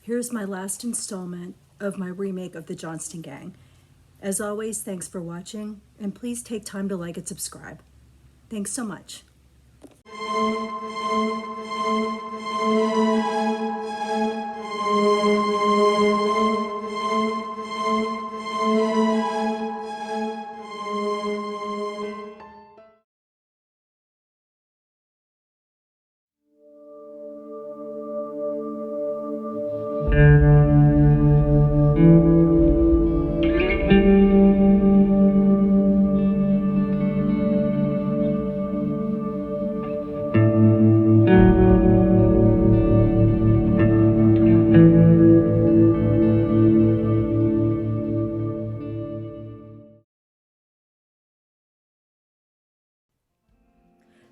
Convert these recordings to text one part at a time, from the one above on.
Here's my last installment of my remake of the Johnston Gang. As always, thanks for watching, and please take time to like and subscribe. Thanks so much.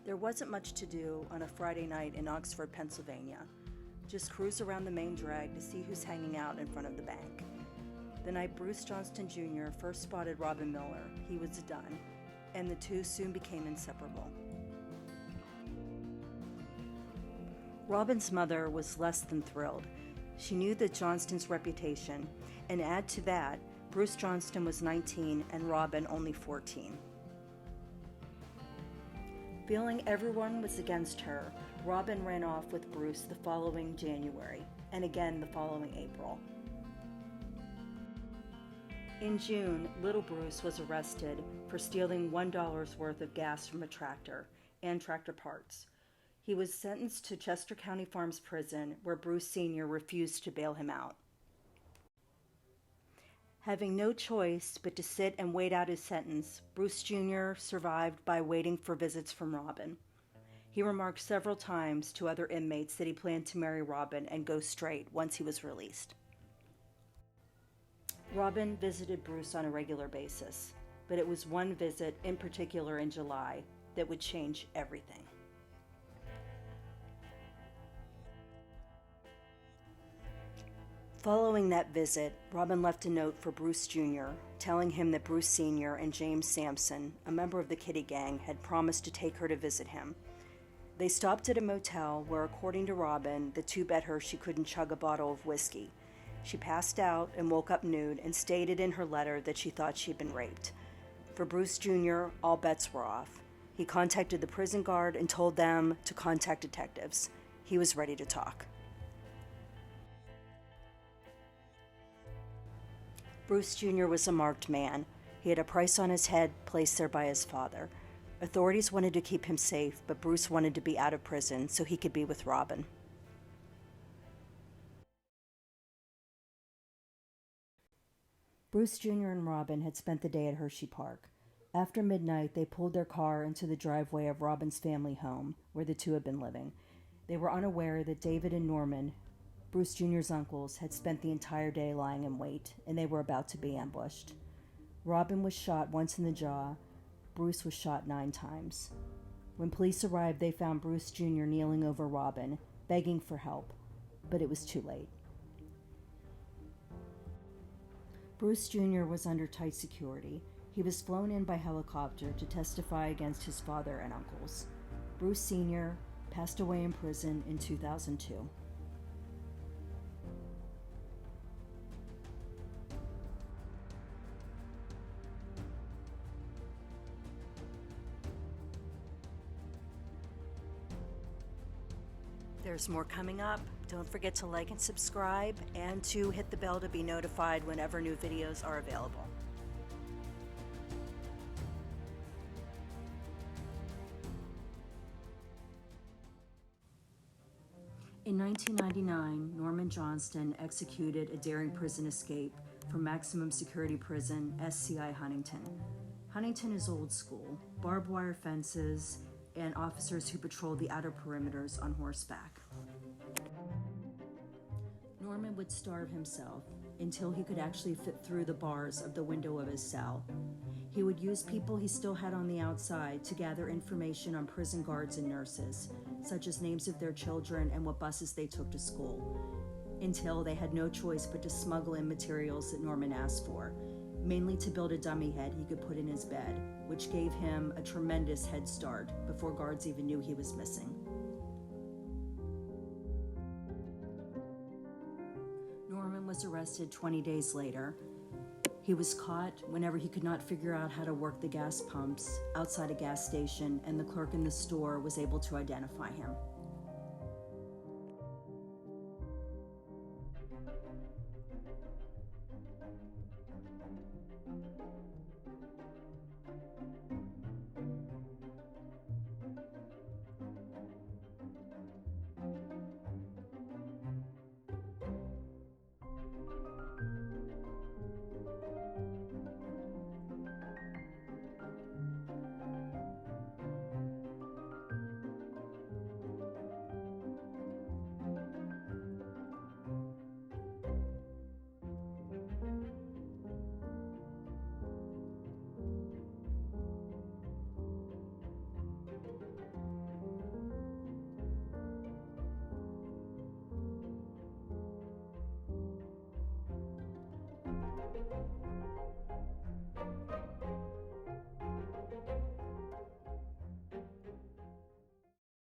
There wasn't much to do on a Friday night in Oxford, Pennsylvania. Just cruise around the main drag to see who's hanging out in front of the bank. The night Bruce Johnston Jr. first spotted Robin Miller, he was done, and the two soon became inseparable. Robin's mother was less than thrilled. She knew the Johnston's reputation, and add to that, Bruce Johnston was 19 and Robin only 14. Feeling everyone was against her, Robin ran off with Bruce the following January, and again the following April. In June, little Bruce was arrested for stealing $1 worth of gas from a tractor and tractor parts. He was sentenced to Chester County Farms Prison, where Bruce Sr. refused to bail him out. Having no choice but to sit and wait out his sentence, Bruce Jr. survived by waiting for visits from Robin. He remarked several times to other inmates that he planned to marry Robin and go straight once he was released. Robin visited Bruce on a regular basis, but it was one visit in particular in July that would change everything. Following that visit, Robin left a note for Bruce Jr., telling him that Bruce Sr. and James Sampson, a member of the Kitty Gang, had promised to take her to visit him. They stopped at a motel where, according to Robin, the two bet her she couldn't chug a bottle of whiskey. She passed out and woke up nude and stated in her letter that she thought she'd been raped. For Bruce Jr., all bets were off. He contacted the prison guard and told them to contact detectives. He was ready to talk. Bruce Jr. was a marked man. He had a price on his head placed there by his father. Authorities wanted to keep him safe, but Bruce wanted to be out of prison so he could be with Robin. Bruce Jr. and Robin had spent the day at Hershey Park. After midnight, they pulled their car into the driveway of Robin's family home, where the two had been living. They were unaware that David and Norman, Bruce Jr.'s uncles, had spent the entire day lying in wait, and they were about to be ambushed. Robin was shot once in the jaw. Bruce was shot 9 times. When police arrived, they found Bruce Jr. kneeling over Robin, begging for help, but it was too late. Bruce Jr. was under tight security. He was flown in by helicopter to testify against his father and uncles. Bruce Sr. passed away in prison in 2002. There's more coming up. Don't forget to like and subscribe, and to hit the bell to be notified whenever new videos are available. In 1999, Norman Johnston executed a daring prison escape from maximum security prison SCI Huntington. Huntington is old school, barbed wire fences, and officers who patrol the outer perimeters on horseback. Norman would starve himself until he could actually fit through the bars of the window of his cell. He would use people he still had on the outside to gather information on prison guards and nurses, such as names of their children and what buses they took to school, until they had no choice but to smuggle in materials that Norman asked for, mainly to build a dummy head he could put in his bed, which gave him a tremendous head start before guards even knew he was missing. was arrested 20 days later. He was caught whenever he could not figure out how to work the gas pumps outside a gas station, and the clerk in the store was able to identify him.